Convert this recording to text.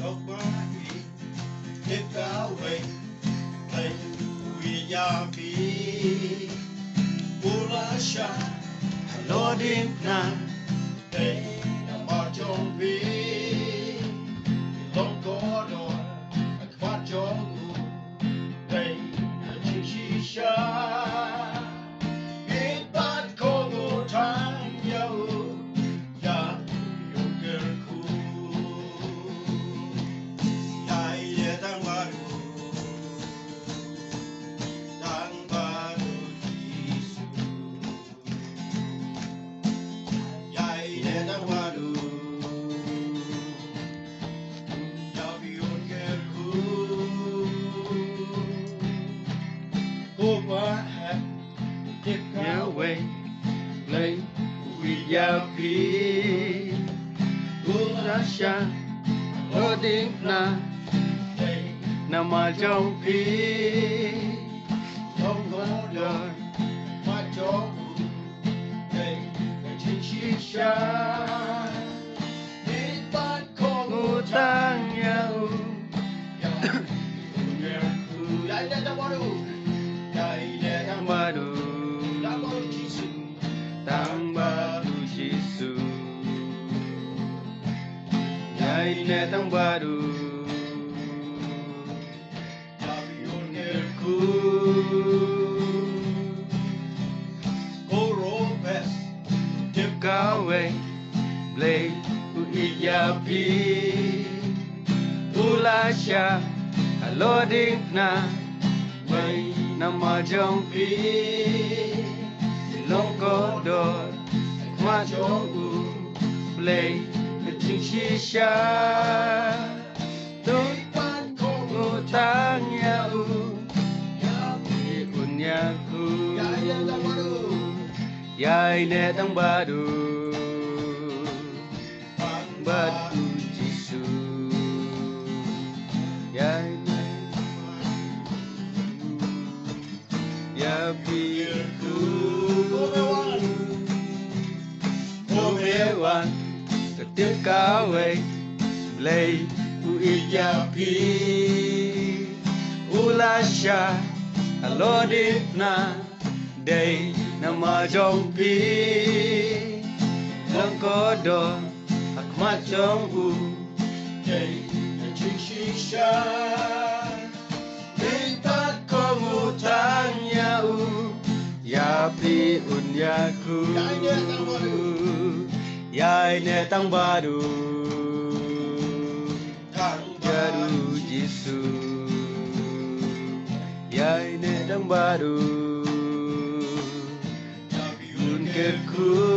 Okmai Dikawe Kai Uyapi Ulasha Lodina Day Namajombi Longkodo Akwajongu Day Najishisha Ibat Kogo Tanya Ya Yogerku Ya Tang Baru Yesu Ya Tang Baru Ya Yogerku Kumahat Dikawe Lay Uyapi Ulasha Lodina Nama Jompi Longgodor Majogu Day Najishisha Ibat Kogu Tanya Ya Ungerku Ya Tang Baru Ya Tang Baru Tang Baru Jisu Tang Baru Jisu Ya Tang Baru Koropes Dikawe Blay Uyapi Ulasha Alodina Bay Nama Jompi Longkodor Majongu Blay Najishisha Tuhan Kogo Tanya Unyaku Ya Tang Baru Baru Jisu Ya Ya Piku Omewan Ketikawe Blay Uyapi Ulasha Alodina Day Nama Jompi Longkodo Akmat Jonggu Day Najishisha Ibat Kogu Tanya Yapi Unyaku Ya Tang Baru Baru Jisu Ya Tang Baru Ungerku